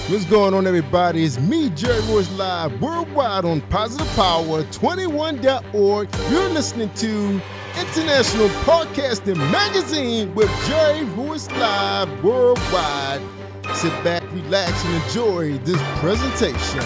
What's going on, everybody? It's me, Jerry Royce, live worldwide on positivepowers21.org. You're listening to International Podcasting Magazine with Jerry Royce, live worldwide. Sit back, relax, and enjoy this presentation.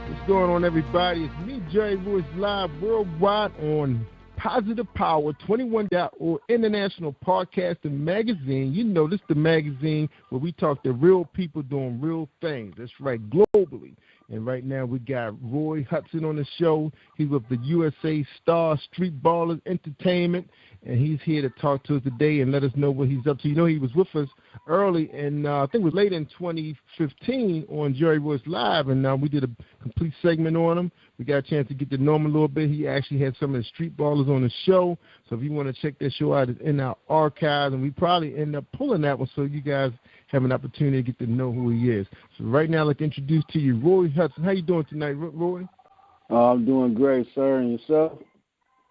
What's going on, everybody? It's me, Jerry Royce, live worldwide on PositivePower21.org, International Podcasting Magazine. You know, this is the magazine where we talk to real people doing real things. That's right, globally. And right now we got Roy Hudson on the show. He's with the USA Star Streetball Entertainment, and he's here to talk to us today and let us know what he's up to. You know, he was with us early, and I think it was late in 2015 on Jerry Royce Live, and we did a complete segment on him. We got a chance to get to know him a little bit. He actually had some of the street ballers on the show, so if you want to check that show out, it's in our archives, and we probably end up pulling that one so you guys have an opportunity to get to know who he is. So right now, I'd like to introduce to you Roy Hudson. How you doing tonight, Roy? I'm doing great, sir. And yourself?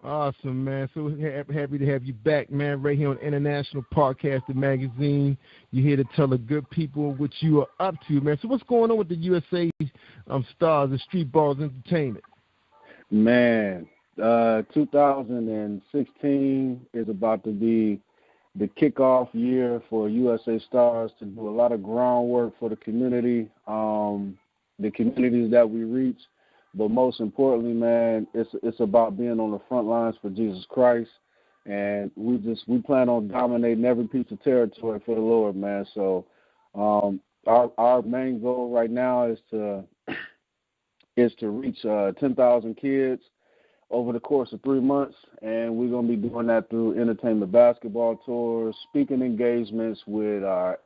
Awesome, man. So happy to have you back, man, right here on International Podcasting Magazine. You're here to tell the good people what you are up to, man. So what's going on with the USA Stars, the Street Balls Entertainment? Man, 2016 is about to be the kickoff year for USA Stars to do a lot of groundwork for the community, the communities that we reach. But most importantly, man, it's about being on the front lines for Jesus Christ. And we plan on dominating every piece of territory for the Lord, man. So our main goal right now is to reach 10,000 kids over the course of 3 months, and we're going to be doing that through entertainment basketball tours, speaking engagements with our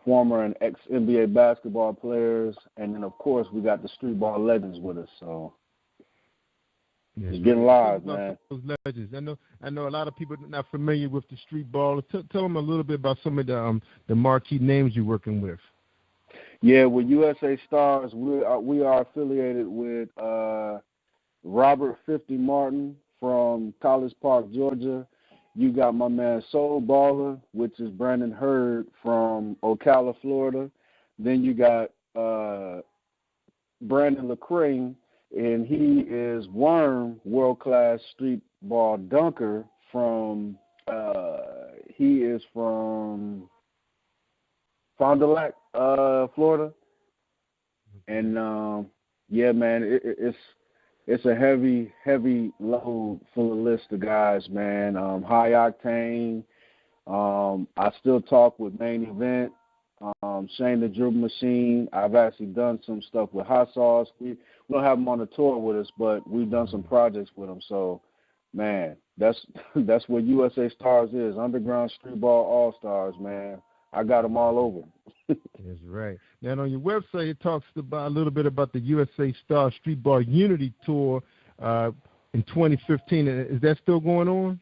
former and ex-NBA basketball players, and then, of course, we got the street ball legends with us. So yes, it's getting live, man. Those legends. I know a lot of people are not familiar with the street ball. Tell them a little bit about some of the marquee names you're working with. Yeah, with USA Stars, we are affiliated with Robert 50 Martin from College Park, Georgia. You got my man Soul Baller, which is Brandon Hurd from Ocala, Florida. Then you got Brandon Lecrae, and he is Worm, world-class street ball dunker from he is from Fond du Lac, Florida. And yeah, man, it's a heavy load full of list of guys, man. High Octane. I still talk with Main Event. Shane the Dribble Machine. I've actually done some stuff with Hot Sauce. We don't have them on the tour with us, but we've done some projects with them. So, man, that's what USA Stars is. Underground Street Ball All-Stars, man. I got them all over. That's right. Now, on your website, it talks about a little bit about the USA Star Street Ball Unity Tour in 2015. Is that still going on?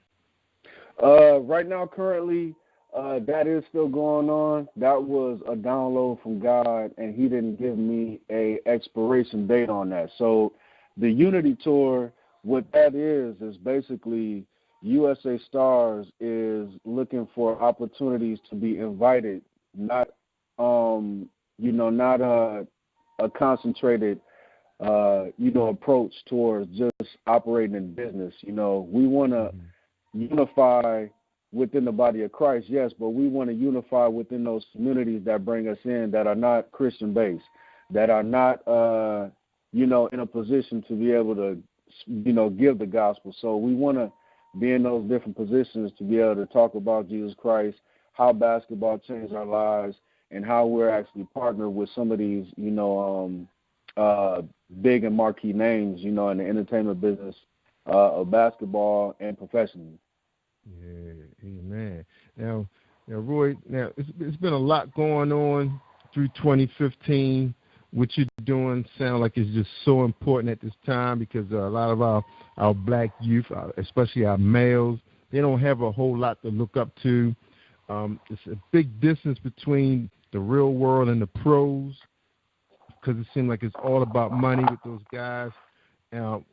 Right now, currently, that is still going on. That was a download from God, and he didn't give me a expiration date on that. So the Unity Tour, what that is basically USA Stars is looking for opportunities to be invited, not not a concentrated approach towards just operating in business. We want to unify within the body of Christ, yes, but we want to unify within those communities that bring us in that are not Christian based, that are not in a position to be able to give the gospel. So we want to be in those different positions to be able to talk about Jesus Christ, how basketball changed our lives, and how we're actually partnered with some of these, big and marquee names, in the entertainment business of basketball and professionally. Yeah, amen. Now, Roy, it's been a lot going on through 2015. What you're doing sounds like it's just so important at this time because a lot of our black youth, especially our males, they don't have a whole lot to look up to. It's a big distance between the real world and the pros, because it seems like it's all about money with those guys,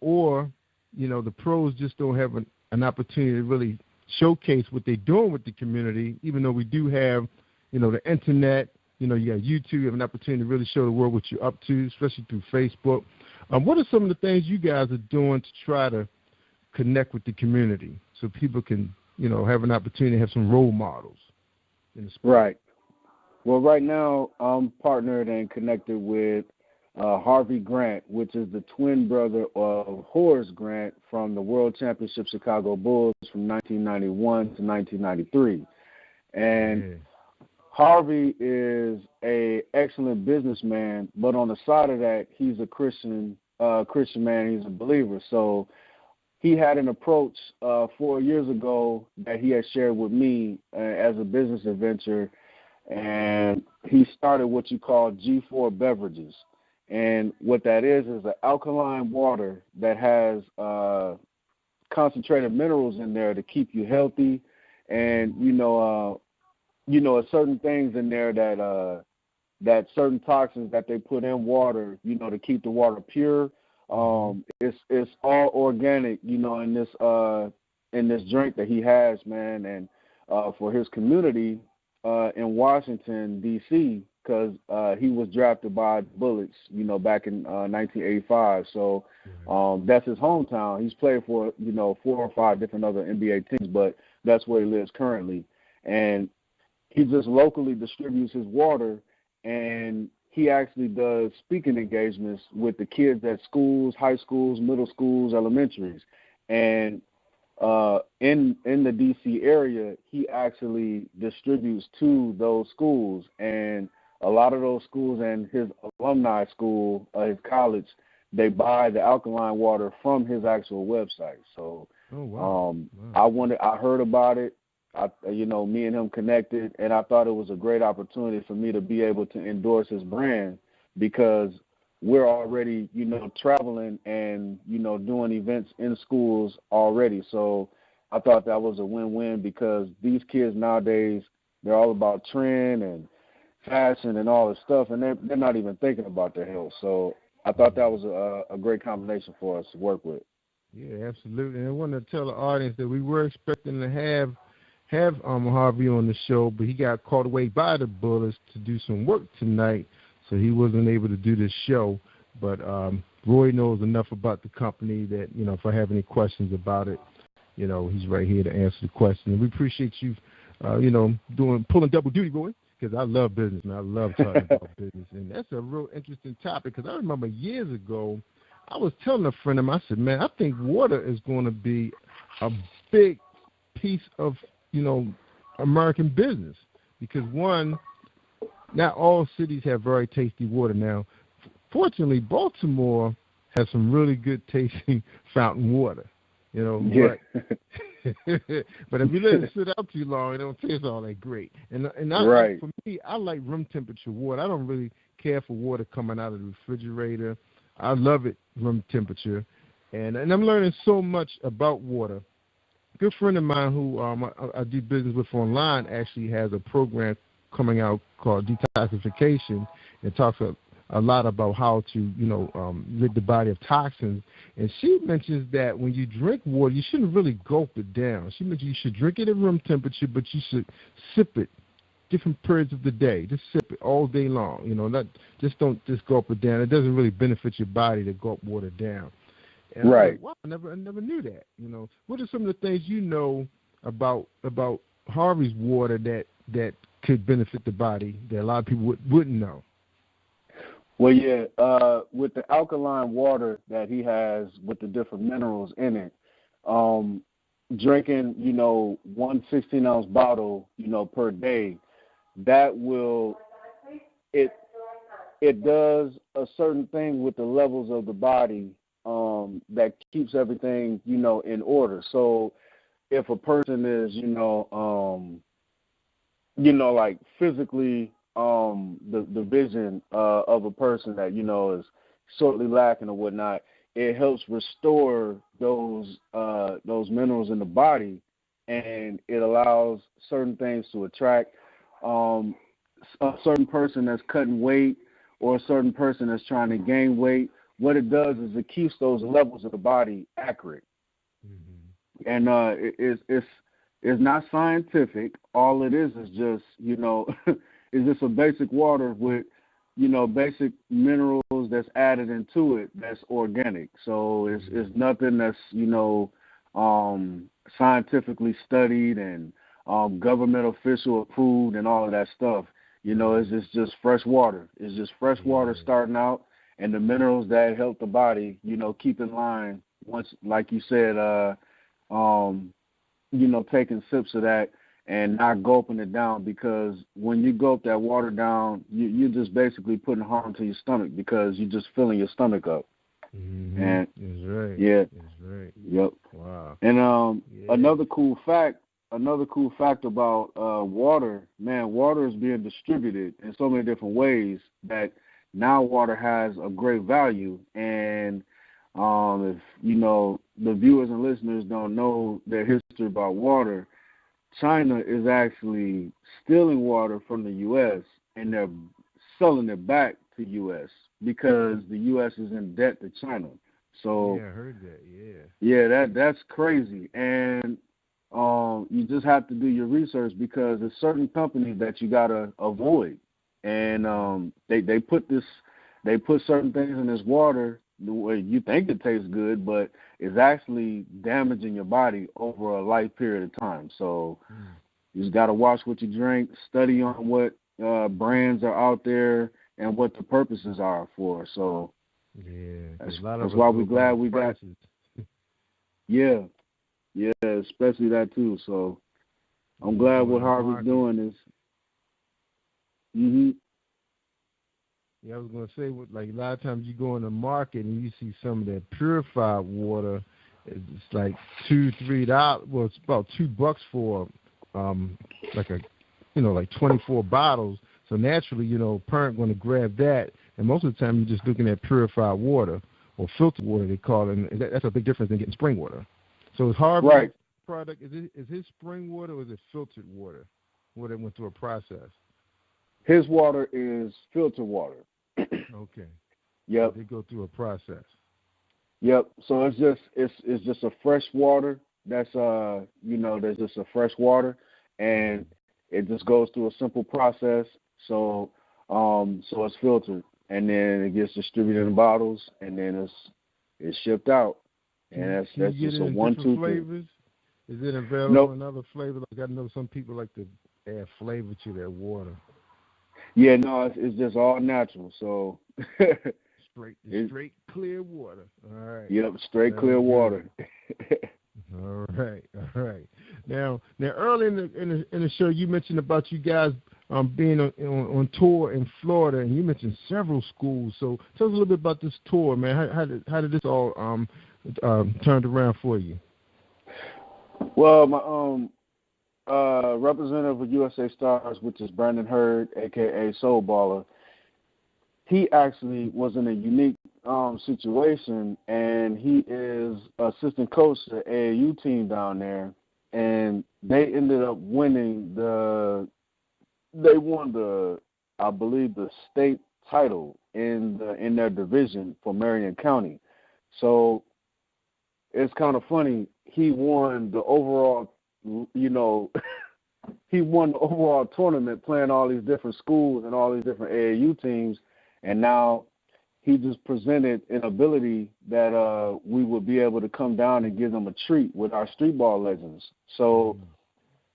or, the pros just don't have an opportunity to really showcase what they're doing with the community, even though we do have, the internet, you got YouTube, you have an opportunity to really show the world what you're up to, especially through Facebook. What are some of the things you guys are doing to try to connect with the community so people can, have an opportunity to have some role models in the sport? Right. Well, right now I'm partnered and connected with Harvey Grant, which is the twin brother of Horace Grant from the World Championship Chicago Bulls from 1991 to 1993. And Harvey is an excellent businessman, but on the side of that, he's a Christian man. He's a believer. So he had an approach 4 years ago that he had shared with me as a business adventure, and he started what you call G4 beverages. And what that is an alkaline water that has concentrated minerals in there to keep you healthy, and certain things in there that certain toxins that they put in water, to keep the water pure. It's all organic, in this drink that he has, man, and for his community in Washington D.C. because he was drafted by Bullets, back in 1985. So that's his hometown. He's played for 4 or 5 different other NBA teams, but that's where he lives currently. And he just locally distributes his water, and he actually does speaking engagements with the kids at schools, high schools, middle schools, elementaries. And in the D.C. area, he actually distributes to those schools. And a lot of those schools and his alumni school, his college, they buy the alkaline water from his actual website. So I heard about it. Me and him connected, and I thought it was a great opportunity for me to be able to endorse his brand because we're already, traveling and, doing events in schools already. So I thought that was a win-win because these kids nowadays, they're all about trend and fashion and all this stuff, and they're not even thinking about their health. So I thought that was a great combination for us to work with. Yeah, absolutely. And I want to tell the audience that we were expecting to have Harvey on the show, but he got called away by the Bullets to do some work tonight, so he wasn't able to do this show. But Roy knows enough about the company that, if I have any questions about it, he's right here to answer the question. And we appreciate you, pulling double duty, Roy, because I love business, and I love talking about business. And that's a real interesting topic because I remember years ago, I was telling a friend of mine, I said, man, I think water is going to be a big piece of American business because, one, not all cities have very tasty water. Now, fortunately, Baltimore has some really good tasting fountain water, Yeah. but if you let it sit out too long, it don't taste all that great. And Right. For me, I like room temperature water. I don't really care for water coming out of the refrigerator. I love it room temperature, and I'm learning so much about water. A good friend of mine who I do business with online actually has a program coming out called Detoxification and talks a lot about how to, rid the body of toxins. And she mentions that when you drink water, you shouldn't really gulp it down. She mentions you should drink it at room temperature, but you should sip it different periods of the day. Just sip it all day long. Don't gulp it down. It doesn't really benefit your body to gulp water down. And right. Wow, I never knew that. What are some of the things about Harvey's water that could benefit the body that a lot of people wouldn't know? Well, yeah, with the alkaline water that he has with the different minerals in it, drinking, 1 16-ounce bottle, per day, that will it does a certain thing with the levels of the body that keeps everything, in order. So if a person is, like physically the vision of a person that, is sorely lacking or whatnot, it helps restore those minerals in the body, and it allows certain things to attract. a certain person that's cutting weight or a certain person that's trying to gain weight, what it does is it keeps those levels of the body accurate. Mm-hmm. And it's not scientific. All it is just, is just a basic water with, basic minerals that's added into it that's organic. So it's nothing that's, scientifically studied and government official approved and all of that stuff. It's just fresh water. It's just fresh water starting out, and the minerals that help the body, keep in line once, like you said, taking sips of that and not gulping it down, because when you gulp that water down, you're just basically putting harm to your stomach because you're just filling your stomach up. Mm-hmm. And that's right. Yeah. That's right. Yep. Wow. And another cool fact about water, man, water is being distributed in so many different ways that now water has a great value. And if the viewers and listeners don't know their history about water, China is actually stealing water from the U.S. and they're selling it back to U.S. because the U.S. is in debt to China. So yeah, I heard that. Yeah. Yeah, that's crazy. And you just have to do your research because there's certain companies that you gotta avoid. And they put certain things in this water the way you think it tastes good, but it's actually damaging your body over a life period of time. So you just gotta watch what you drink, study on what brands are out there and what the purposes are for. So that's why we're glad we got. Yeah, especially that too. So I'm glad what Harvey's doing is. Mhm. Yeah, I was gonna say, like a lot of times you go in the market and you see some of that purified water. It's like $2-3. Well, it's about $2 for like 24 bottles. So naturally, parent going to grab that, and most of the time you're just looking at purified water or filtered water, they call it. And that's a big difference than getting spring water. So is Harvey's product, is his spring water or is it filtered water? Where they went through a process? His water is filtered water. Okay. Yep. They go through a process. Yep. So it's just a fresh water. That's there's just a fresh water, and it just goes through a simple process. So it's filtered, and then it gets distributed in bottles, and then it's shipped out. And that's just a 1-2 flavors. Is it available in other flavors? Like I know some people like to add flavor to their water. Yeah, no, it's just all natural. So straight clear water. All right. Yep, straight clear water. All right. Now early in the show, you mentioned about you guys being on tour in Florida, and you mentioned several schools. So tell us a little bit about this tour, man. How did this all turned around for you? Well, my representative of USA Stars, which is Brandon Hurd, a.k.a. Soul Baller, he actually was in a unique situation, and he is assistant coach to the AAU team down there, and they ended up winning I believe, the state title in their division for Marion County. So it's kind of funny. He won the overall, he won the overall tournament playing all these different schools and all these different AAU teams, and now he just presented an ability that we would be able to come down and give them a treat with our Streeball legends. So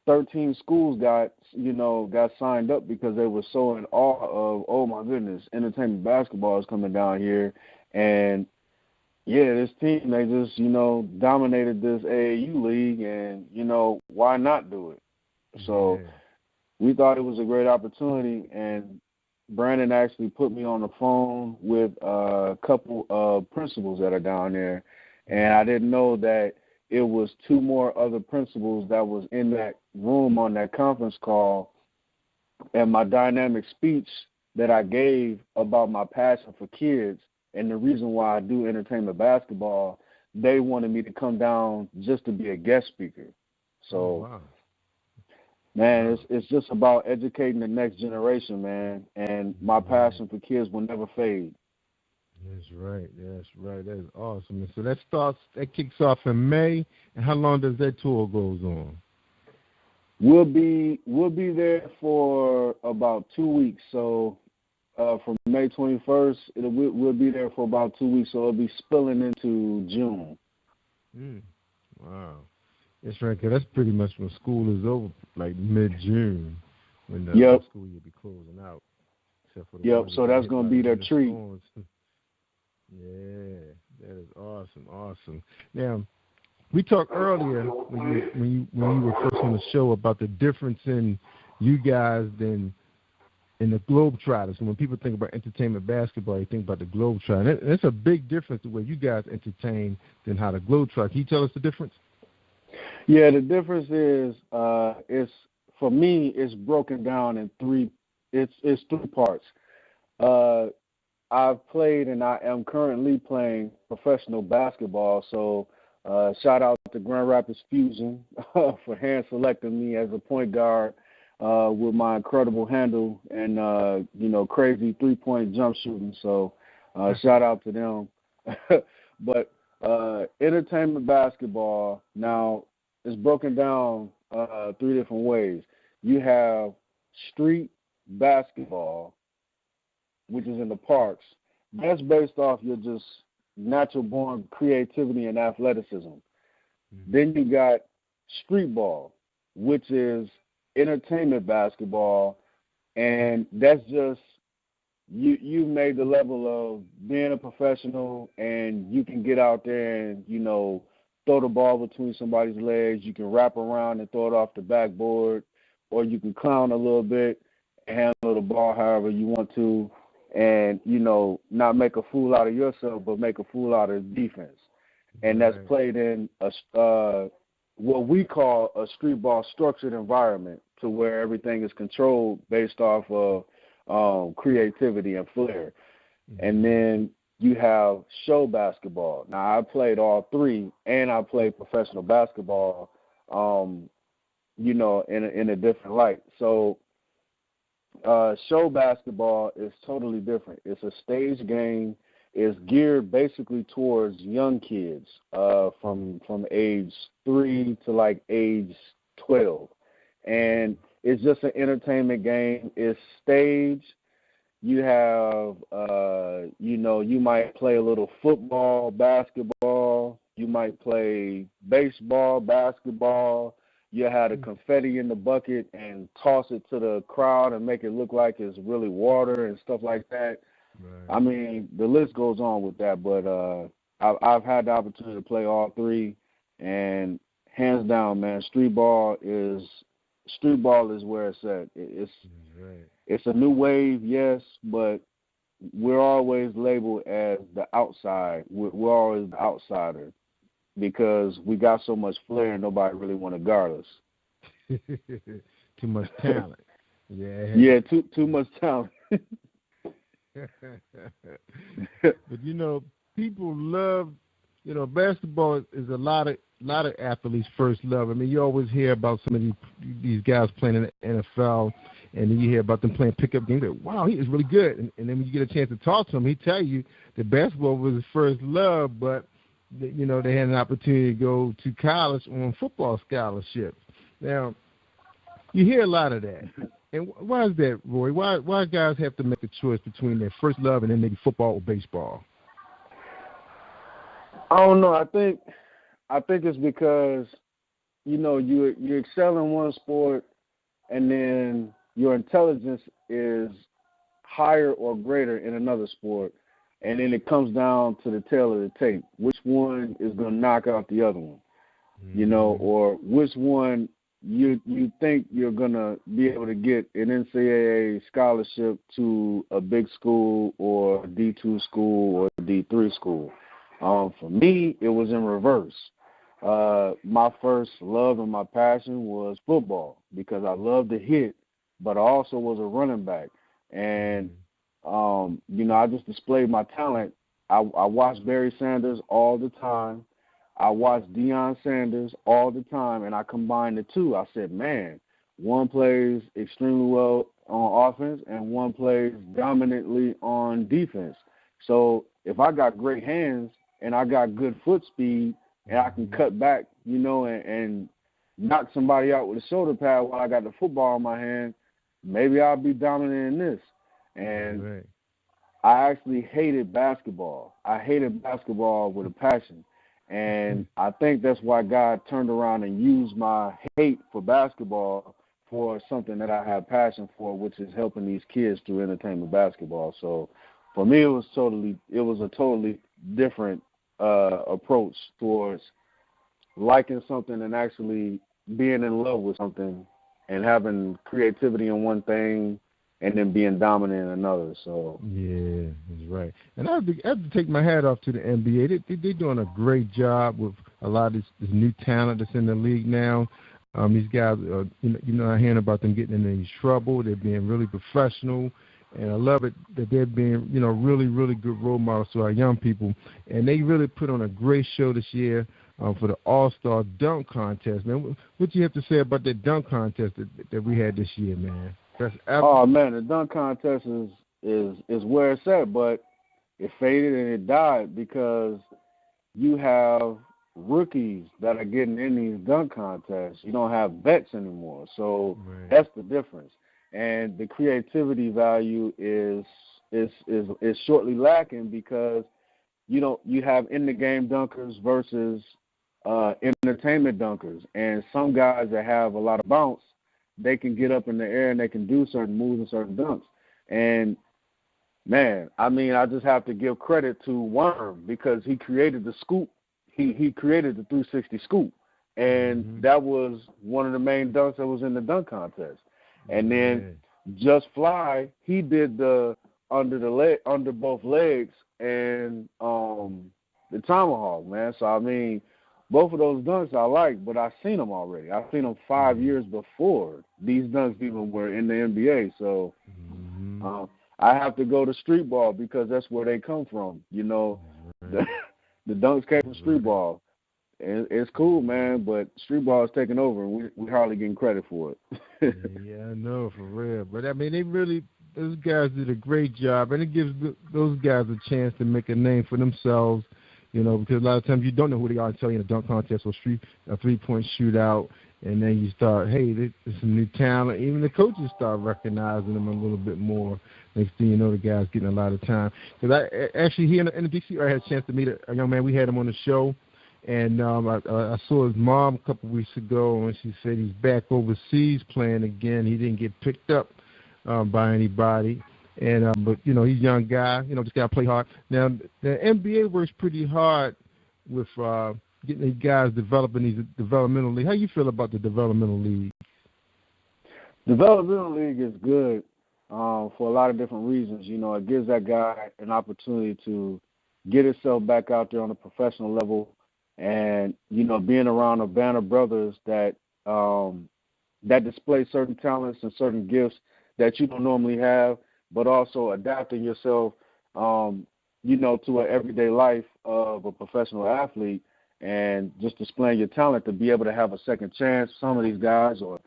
13 schools got signed up because they were so in awe of, oh my goodness, entertainment basketball is coming down here. And yeah, this team, they just, dominated this AAU league, and, why not do it? So we thought it was a great opportunity, and Brandon actually put me on the phone with a couple of principals that are down there, and I didn't know that it was 2 more other principals that was in that room on that conference call, and my dynamic speech that I gave about my passion for kids and the reason why I do entertainment basketball, they wanted me to come down just to be a guest speaker. So, Man, it's just about educating the next generation, man. And my passion for kids will never fade. That's right. That's right. That is awesome. And so that kicks off in May. And how long does that tour goes on? We'll be there for about 2 weeks. So from May 21st, we'll be there for about 2 weeks. So it'll be spilling into June. Wow. That's right, because that's pretty much when school is over, like mid-June, when the school year be closing out. Except for the so that's going to be their treat. Yeah, that is awesome. Now, we talked earlier when you were first on the show about the difference in you guys than in the Globetrotters. And when people think about entertainment basketball, you think about the Globetrotters. And it's a big difference the way you guys entertain than how the Globetrotters. Can you tell us the difference? Yeah, the difference is for me, it's broken down in three parts. I've played and I am currently playing professional basketball, so shout out to Grand Rapids Fusion for hand selecting me as a point guard with my incredible handle and crazy 3-point jump shooting. So shout out to them. But entertainment basketball now is broken down 3 different ways. You have street basketball, which is in the parks. That's based off your just natural born creativity and athleticism. Then you got street ball, which is entertainment basketball, and that's just you made the level of being a professional, and you can get out there and throw the ball between somebody's legs. You can wrap around and throw it off the backboard, or you can clown a little bit and handle the ball however you want to, and not make a fool out of yourself, but make a fool out of the defense. And that's played in what we call a street ball structured environment, to where everything is controlled based off of creativity and flair. And then you have show basketball. Now, I played all 3, and I played professional basketball, in a different light. So show basketball is totally different. It's a stage game. It's geared basically towards young kids from age 3 to like age 12. And it's just an entertainment game. It's staged. You have, you might play a little football, basketball. You might play baseball, basketball. You have the confetti in the bucket and toss it to the crowd and make it look like it's really water and stuff like that. Right. I mean, the list goes on with that, but I've had the opportunity to play all 3, and hands down, man, Streeball is where it's at. It's a new wave, yes, but we're always labeled as the outside. We're always the outsider because we got so much flair and nobody really want to guard us. Too much talent. Yeah, too much talent. But people love, basketball is a lot of athletes' first love. I mean, you always hear about some of these guys playing in the NFL, and then you hear about them playing pickup games. Like, wow, he is really good. And then when you get a chance to talk to him, he tell you that basketball was his first love, but they had an opportunity to go to college on football scholarships. Now, you hear a lot of that. And why is that, Roy? Why guys have to make a choice between their first love and then maybe football or baseball? I don't know. I think it's because, you excel in one sport, and then your intelligence is higher or greater in another sport, and then it comes down to the tail of the tape. Which one is going to knock out the other one, or which one you think you're going to be able to get an NCAA scholarship to a big school or a D2 school or a D3 school. For me, it was in reverse. My first love and my passion was football because I loved to hit, but I also was a running back. And, I just displayed my talent. I watched Barry Sanders all the time. I watched Deion Sanders all the time, and I combined the two. I said, man, one plays extremely well on offense, and one plays dominantly on defense. So if I got great hands and I got good foot speed and I can cut back, and knock somebody out with a shoulder pad while I got the football in my hand, maybe I'll be dominant in this. And right. I actually hated basketball. I hated basketball with a passion. And I think that's why God turned around and used my hate for basketball for something that I have passion for, which is helping these kids through entertainment basketball. So for me, it was a totally different approach towards liking something and actually being in love with something and having creativity in one thing and then being dominant in another. So yeah, that's right. And I have to take my hat off to the NBA. They're doing a great job with a lot of this new talent that's in the league now. These guys, I hearing about them getting in any trouble. They're being really professional, and I love it that they're being, really, really good role models to our young people. And they really put on a great show this year for the All-Star Dunk Contest. Man, what do you have to say about that dunk contest that we had this year, man? Oh man, the dunk contest is where it's at, but it faded and it died because you have rookies that are getting in these dunk contests. You don't have vets anymore, so That's the difference. And the creativity value is shortly lacking because you have in the game dunkers versus entertainment dunkers, and some guys that have a lot of bounce, they can get up in the air and they can do certain moves and certain dunks. And, man, I just have to give credit to Worm because he created the scoop. He created the 360 scoop. And that was one of the main dunks that was in the dunk contest. And then Just Fly, he did the under both legs and the tomahawk, man. So, both of those dunks I like, but I've seen them already. I've seen them 5 years before these dunks even were in the NBA. So I have to go to Streetball because that's where they come from. The dunks came from Streetball. It's cool, man, but Streetball is taking over, and we hardly getting credit for it. Yeah, I know, for real. But, those guys did a great job, and it gives those guys a chance to make a name for themselves. Because a lot of times you don't know who they are until you're in a dunk contest or a three-point shootout, and then you start, hey, this is some new talent. Even the coaches start recognizing them a little bit more. Next thing you know, the guy's getting a lot of time. Because I actually, here in the D.C. area, I had a chance to meet a young man. We had him on the show, and I saw his mom a couple weeks ago, and she said he's back overseas playing again. He didn't get picked up by anybody. And but he's a young guy. Just gotta play hard. Now the NBA works pretty hard with getting these guys developing these developmental league. How you feel about the developmental league? Developmental league is good for a lot of different reasons. It gives that guy an opportunity to get himself back out there on a professional level, and being around a band of brothers that display certain talents and certain gifts that you don't normally have, but also adapting yourself, to an everyday life of a professional athlete and just displaying your talent to be able to have a second chance, some of these guys, or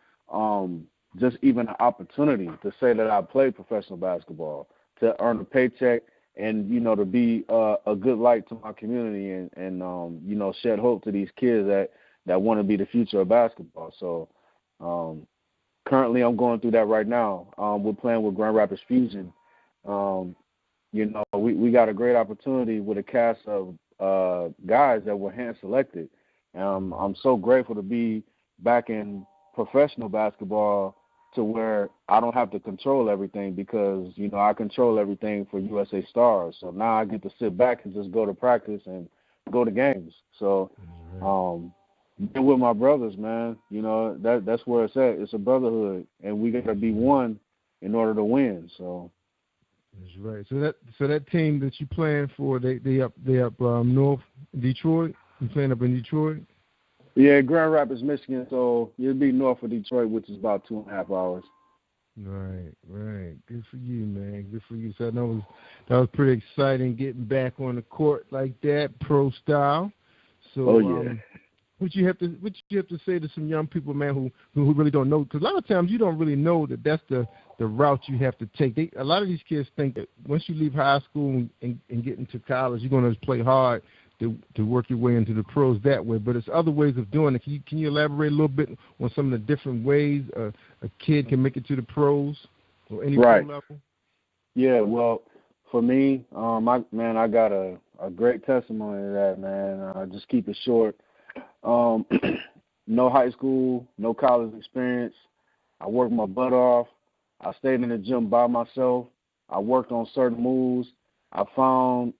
just even an opportunity to say that I played professional basketball, to earn a paycheck and, to be a good light to my community and shed hope to these kids that want to be the future of basketball. So, currently, I'm going through that right now. We're playing with Grand Rapids Fusion. We got a great opportunity with a cast of guys that were hand-selected. I'm so grateful to be back in professional basketball to where I don't have to control everything because, I control everything for USA Stars. So now I get to sit back and just go to practice and go to games. So been with my brothers, man. That's where it's at. It's a brotherhood, and we got to be one in order to win. So that's right. So that team that you playing for, they up north Detroit. You playing up in Detroit? Yeah, Grand Rapids, Michigan. So you'll be north of Detroit, which is about 2.5 hours. Right. Good for you, man. Good for you. So I know that was pretty exciting getting back on the court like that, pro style. So, oh yeah. what you have to say to some young people, man, who really don't know? Because a lot of times you don't really know that that's the route you have to take. A lot of these kids think that once you leave high school and get into college, you're going to play hard to work your way into the pros that way. But it's other ways of doing it. Can you elaborate a little bit on some of the different ways a kid can make it to the pros or any pro level? Yeah, well, for me, I got a great testimony to that, man. I'll just keep it short. No high school, no college experience. I worked my butt off. I stayed in the gym by myself. I worked on certain moves. I found,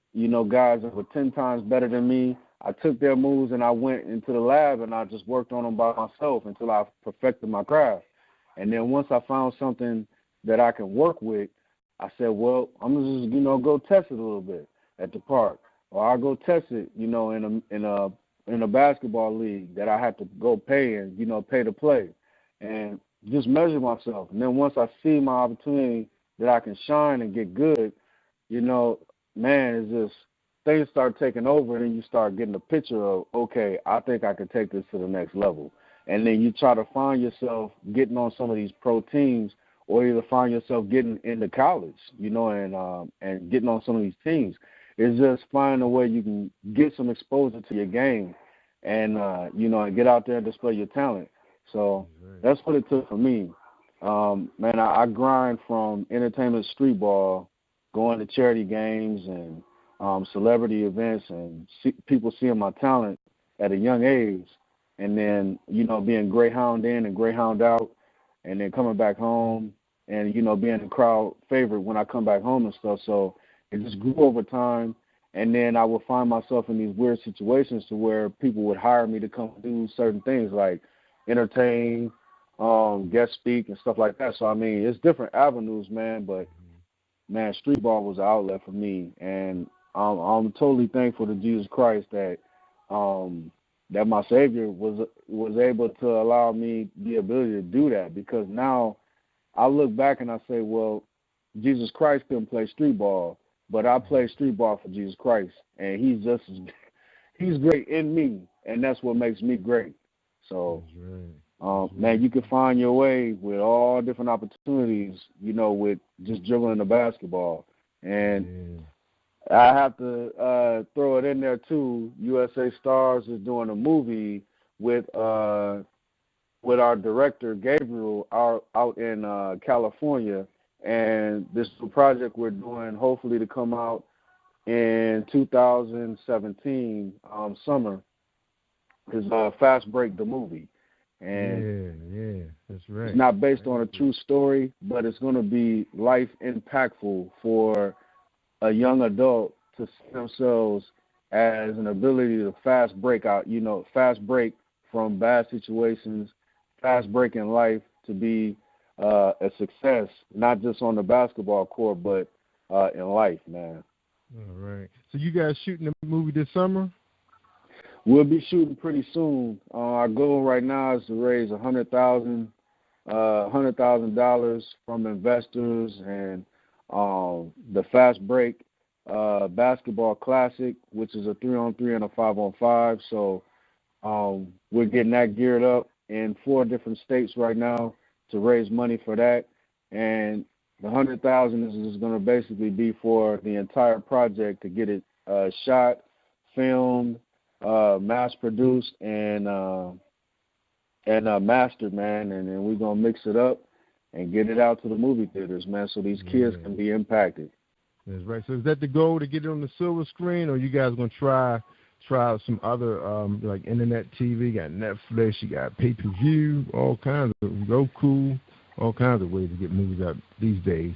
guys that were 10 times better than me. I took their moves and I went into the lab and I just worked on them by myself until I perfected my craft. And then once I found something that I can work with, I said, well, I'm just, go test it a little bit at the park. Or I'll go test it, in a basketball league that I have to go pay and, pay to play. And just measure myself. And then once I see my opportunity that I can shine and get good, man, it's just things start taking over, and then you start getting a picture of, okay, I think I can take this to the next level. And then you try to find yourself getting on some of these pro teams, or either find yourself getting into college, and getting on some of these teams. It's just finding a way you can get some exposure to your game and, and get out there and display your talent. So that's what it took for me. Man, I grind from entertainment streetball, going to charity games and celebrity events and people seeing my talent at a young age, and then, being Greyhound in and Greyhound out, and then coming back home and, being the crowd favorite when I come back home and stuff. So it just grew over time, and then I would find myself in these weird situations to where people would hire me to come do certain things like entertain, guest speak and stuff like that. So, I mean, it's different avenues, man, but, man, streetball was an outlet for me, and I'm totally thankful to Jesus Christ that that my Savior was able to allow me the ability to do that, because now I look back and I say, well, Jesus Christ couldn't play street ball, but I play street ball for Jesus Christ, and he's great in me, and that's what makes me great. So, man, you can find your way with all different opportunities, with just dribbling the basketball. And I have to throw it in there, too. USA Stars is doing a movie with our director, Gabriel, out in California. And this is a project we're doing, hopefully, to come out in 2017 summer, is Fast Break, the movie. And that's right. It's not based on a true story, but it's going to be life impactful for a young adult to see themselves as an ability to fast break out, fast break from bad situations, fast break in life to be a success, not just on the basketball court, but in life, man. All right. So you guys shooting the movie this summer? We'll be shooting pretty soon. Our goal right now is to raise $100,000 from investors and the Fast Break Basketball Classic, which is a 3-on-3 and a 5-on-5. So we're getting that geared up in 4 different states right now to raise money for that. And the $100,000 is going to basically be for the entire project to get it shot, filmed, mass-produced, and mastered, man. And then we're going to mix it up and get it out to the movie theaters, man, so these kids can be impacted. That's right. So is that the goal, to get it on the silver screen, or you guys going to try out some other, like internet TV, you got Netflix, you got pay-per-view, all kinds of Roku, all kinds of ways to get movies out these days.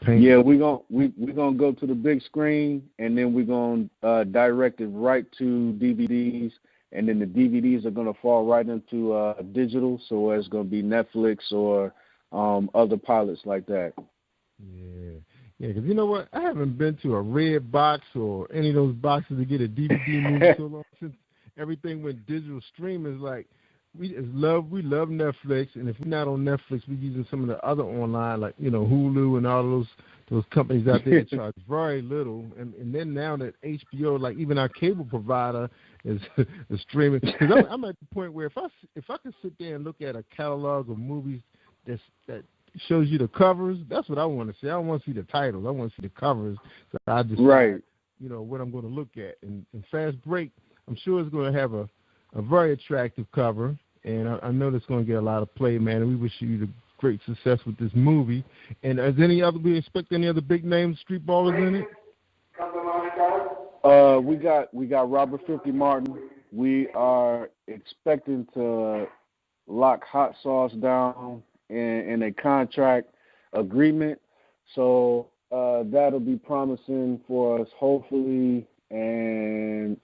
Yeah, we're gonna go to the big screen, and then we're gonna direct it right to DVDs, and then the DVDs are gonna fall right into digital, so it's gonna be Netflix or other pilots like that. Yeah, because you know what? I haven't been to a red box or any of those boxes to get a DVD movie so long, since everything went digital streaming. Is like we love Netflix, and if we're not on Netflix, we're using some of the other online, like Hulu and all those companies out there that charge very little. And then now that HBO, like even our cable provider, as streaming. Because I'm at the point where if I could sit there and look at a catalog of movies that shows you the covers, that's what I want to see. I don't want to see the titles. I want to see the covers. So I just what I'm going to look at. And Fast Break, I'm sure it's going to have a very attractive cover, and I know it's going to get a lot of play, man. And we wish you the great success with this movie. And we expect any other big name streetballers in it? We got Robert 50 Martin. We are expecting to lock Hot Sauce down in a contract agreement. So that'll be promising for us, hopefully. And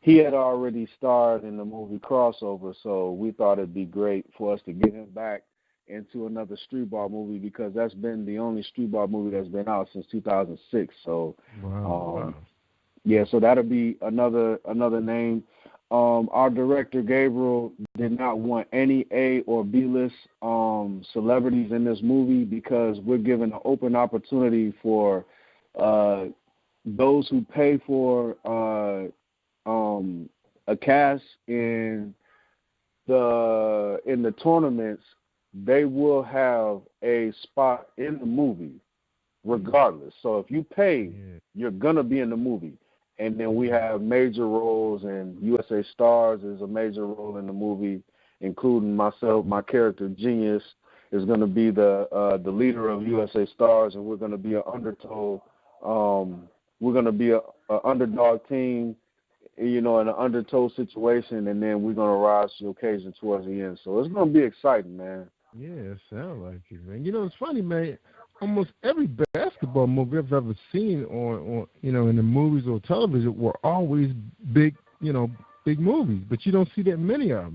he had already starred in the movie Crossover, so we thought it'd be great for us to get him back into another Streetball movie, because that's been the only Streetball movie that's been out since 2006. So, wow. Yeah, so that'll be another name. Our director, Gabriel, did not want any A or B-list celebrities in this movie, because we're giving an open opportunity for those who pay for a cast in the tournaments. They will have a spot in the movie regardless. So if you pay, you're going to be in the movie. And then we have major roles, and USA Stars is a major role in the movie, including myself. My character, Genius, is going to be the leader of USA Stars, and we're going to be an underdog. We're going to be an underdog team, in an undertow situation, and then we're going to rise to the occasion towards the end. So it's going to be exciting, man. Yeah, it sounds like it, man. It's funny, man. Almost every basketball movie I've ever seen on in the movies or television were always big movies, but you don't see that many of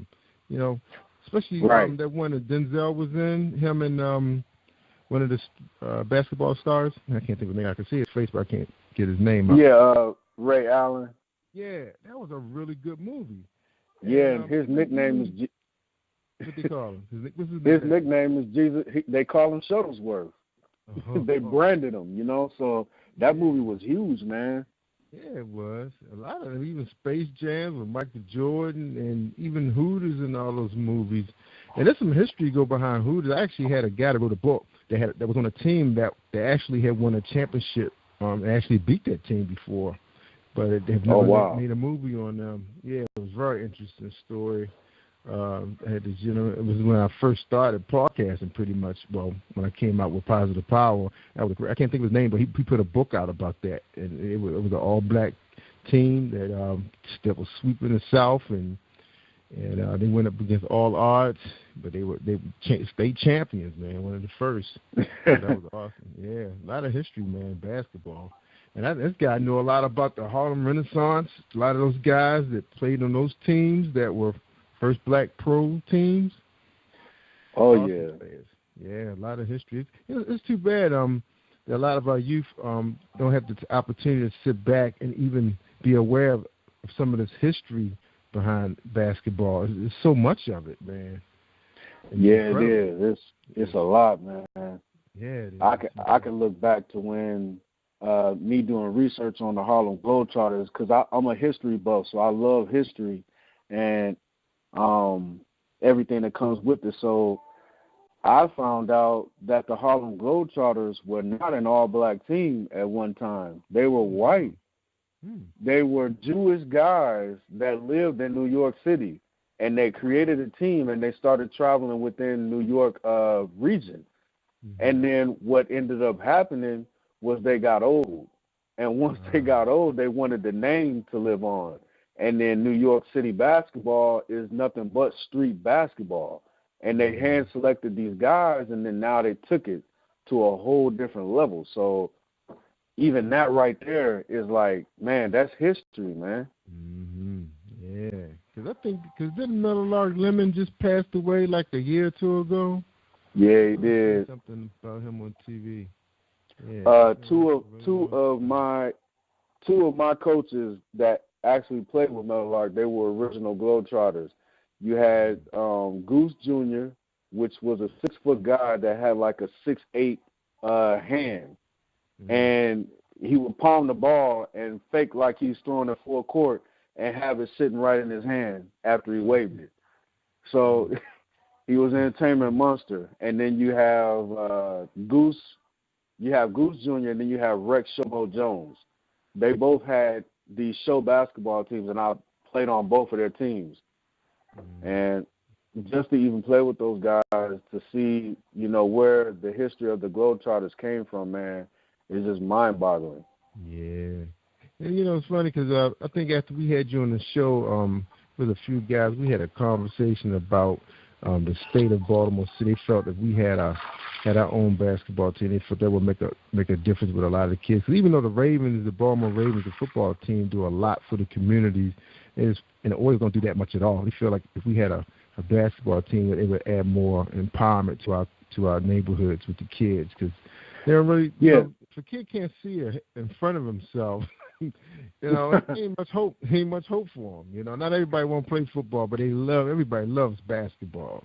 them, especially that one that Denzel was in, him and one of the basketball stars. I can't think of his name. I can see his face, but I can't get his name up. Yeah, Ray Allen. Yeah, that was a really good movie. And his nickname is what they call him? His nickname is Jesus. They call him Shuttlesworth. They branded him, So that movie was huge, man. Yeah, it was. A lot of them, even Space Jam with Michael Jordan, and even Hooters and all those movies. And there's some history go behind Hooters. I actually had a guy that wrote a book that was on a team that actually had won a championship. And actually beat that team before, but they've never made a movie on them. Yeah, it was a very interesting story. I had this, it was when I first started podcasting, pretty much. Well, when I came out with Positive Power, I can't think of his name, but he put a book out about that, and it was an all-black team that was sweeping the South, and they went up against all odds, but they were state champions, man, one of the first. That was awesome. Yeah, a lot of history, man, basketball. And this guy knew a lot about the Harlem Renaissance. A lot of those guys that played on those teams that were first black pro teams. Oh, yeah. Yeah, a lot of history. It's too bad that a lot of our youth don't have the opportunity to sit back and even be aware of some of this history behind basketball. There's so much of it, man. It is. It's a lot, man. Yeah, it is. I can look back to when me doing research on the Harlem Globetrotters, because I'm a history buff, so I love history and everything that comes with it. So I found out that the Harlem Globetrotters were not an all-black team at one time. They were white. They were Jewish guys that lived in New York City, and they created a team, and they started traveling within New York region. And then what ended up happening was they got old. And once they got old, they wanted the name to live on. And then New York City basketball is nothing but street basketball. And they hand-selected these guys, and then now they took it to a whole different level. So even that right there is like, man, that's history, man. Yeah. Because didn't Miller Lark Lemon just passed away like a year or two ago? Yeah, he did. Something about him on TV. Yeah. Two of my coaches that actually played with Miller Lark, they were original Globetrotters. You had Goose Jr., which was a 6-foot guy that had like a 6'8" hand. And he would palm the ball and fake like he's throwing it full court, and have it sitting right in his hand after he waved it. So he was an entertainment monster. And then you have Goose. You have Goose Jr. and then you have Rex Showboat Jones. They both had these show basketball teams, and I played on both of their teams. And just to even play with those guys, to see, where the history of the Globetrotters came from, man, is just mind-boggling. Yeah. And, it's funny because I think after we had you on the show with a few guys, we had a conversation about the state of Baltimore City. They felt that we had our own basketball team. They thought that would make a difference with a lot of the kids. Because even though the Baltimore Ravens, the football team, do a lot for the communities, and always don't do that much at all. They feel like if we had a basketball team, that it would add more empowerment to our neighborhoods with the kids. Because they don't really, if a kid can't see it in front of himself, ain't much hope for them. Not everybody want to play football, but everybody loves basketball.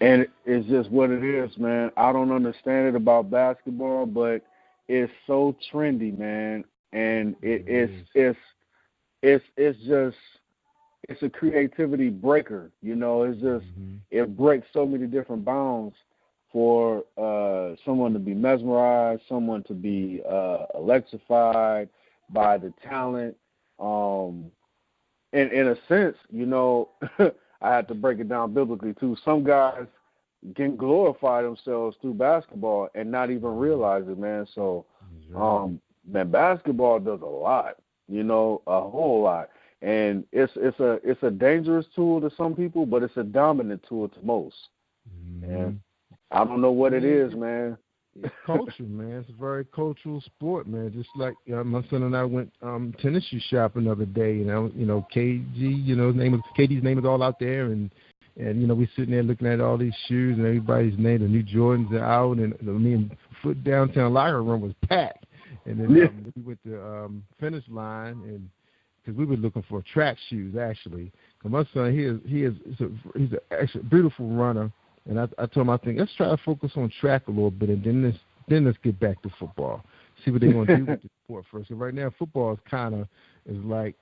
And it's just what it is, man. I don't understand it about basketball, but it's so trendy, man. And it's a creativity breaker. It's just it breaks so many different bounds for someone to be mesmerized, someone to be electrified by the talent. In a sense, I had to break it down biblically too. Some guys can glorify themselves through basketball and not even realize it, man. So, man, basketball does a lot, a whole lot. And it's a dangerous tool to some people, but it's a dominant tool to most. And I don't know what it is, man. It's culture, man. It's a very cultural sport, man. Just like my son and I went tennis shoe shopping the other day, KG, KD's name is all out there, and we sitting there looking at all these shoes and everybody's name. The new Jordans are out, and me and foot downtown locker room was packed. And then we went to finish line, and because we were looking for track shoes actually. Cause my son, he's a beautiful runner. And I told him, I think, let's try to focus on track a little bit, and then let's get back to football. See what they're going to do with the sport first. So right now, football is like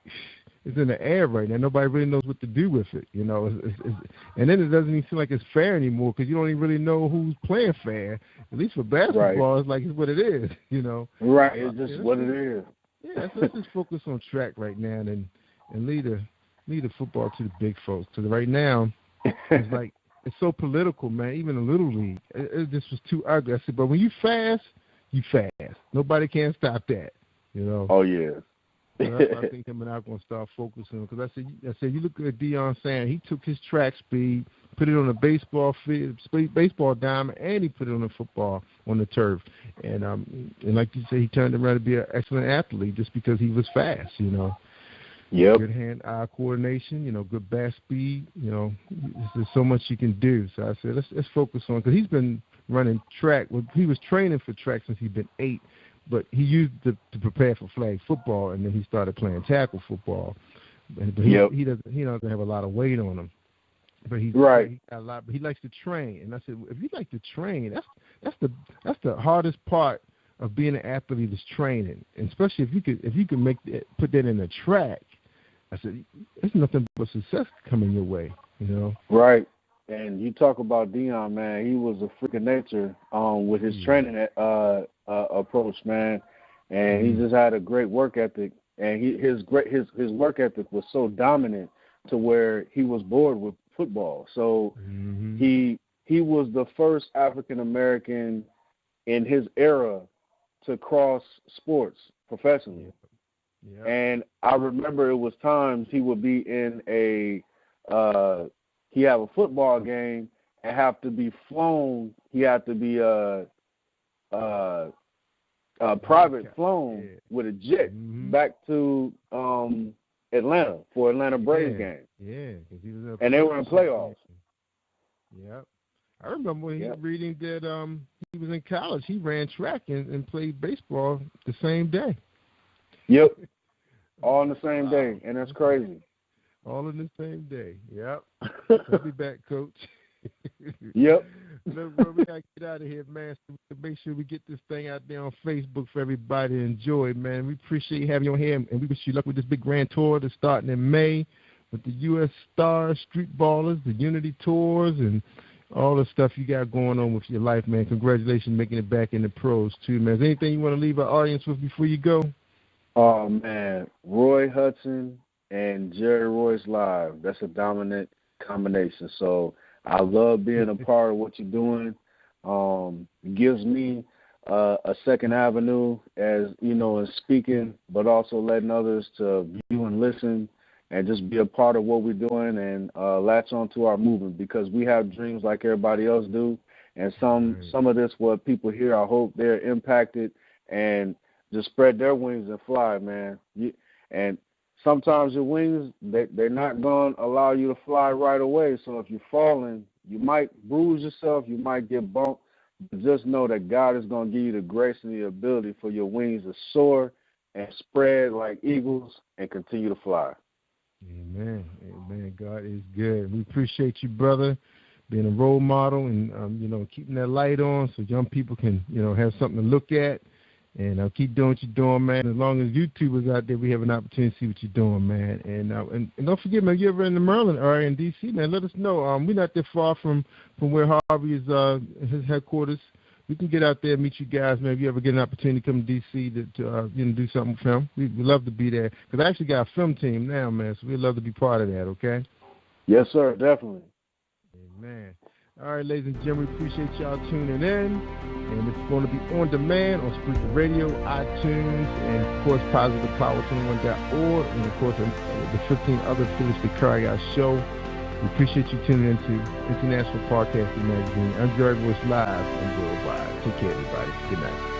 it's in the air right now. Nobody really knows what to do with it, and then it doesn't even seem like it's fair anymore because you don't even really know who's playing fair. At least for basketball, It's like it's what it is, Right, it's just what it is. Yeah, so let's just focus on track right now and lead the football to the big folks. Because right now, it's like, it's so political, man. Even the Little League, it just was too ugly. I said, but when you fast, you fast. Nobody can stop that, Oh, yeah. So that's why I think him and I are going to start focusing. Because I said, you look at Deion Sanders. He took his track speed, put it on a baseball field, baseball diamond, and he put it on the football on the turf. And like you say, he turned around to be an excellent athlete just because he was fast, Yep. Good hand-eye coordination, good bat speed. There's so much you can do. So I said, let's focus on, because he's been running track. Well, he was training for track since he'd been 8, but he used it to prepare for flag football, and then he started playing tackle football. But he doesn't have a lot of weight on him. But he got a lot. But he likes to train. And I said, if you like to train, that's the hardest part of being an athlete is training, and especially if you could put that in the track. I said, there's nothing but success coming your way, Right. And you talk about Deion, man. He was a freak of nature with his training approach, man. And he just had a great work ethic. And his work ethic was so dominant to where he was bored with football. So he was the first African American in his era to cross sports professionally. Yep. And I remember it was times he would be in he have a football game and have to be flown. He had to be private flown with a jet back to Atlanta for Atlanta Braves game. Yeah, because he was and they were in playoffs. Yep. I remember reading that he was in college. He ran track and played baseball the same day. Yep. All on the same day, and that's crazy. All in the same day. Yep. I'll be back, Coach. Yep. Look, bro, we gotta get out of here, man. So we can make sure we get this thing out there on Facebook for everybody to enjoy, man. We appreciate having you on here, and we wish you luck with this big grand tour that's starting in May with the U.S. Stars, Streetballers, the Unity Tours, and all the stuff you got going on with your life, man. Congratulations making it back in the pros, too, man. Is there anything you want to leave our audience with before you go? Oh, man. Roy Hudson and Jerry Royce live. That's a dominant combination. So I love being a part of what you're doing. It gives me a second avenue as, you know, in speaking, but also letting others to view and listen and just be a part of what we're doing and latch on to our movement, because we have dreams like everybody else do. And some of this, what people hear, I hope they're impacted and just spread their wings and fly, man. And sometimes your wings, they're not going to allow you to fly right away. So if you're falling, you might bruise yourself, you might get bumped, but just know that God is going to give you the grace and the ability for your wings to soar and spread like eagles and continue to fly. Amen. Amen. God is good. We appreciate you, brother, being a role model and, you know, keeping that light on so young people can, you know, have something to look at. And keep doing what you're doing, man. As long as YouTubers out there, we have an opportunity to see what you're doing, man. And don't forget, man, if you're ever in the Maryland area in D.C., man, let us know. We're not that far from where Harvey is, his headquarters. We can get out there and meet you guys, man. If you ever get an opportunity to come to D.C. to you know, do something with film, we'd love to be there. Because I actually got a film team now, man, so we'd love to be part of that, okay? Yes, sir, definitely. Amen. All right, ladies and gentlemen, we appreciate y'all tuning in. And it's going to be on demand on Spreaker Radio, iTunes, and, of course, PositivePower21.org, and, of course, the 15 other affiliates that carry our show. We appreciate you tuning into International Podcasting Magazine. I'm Jerry Royce live and worldwide. Take care, everybody. Good night.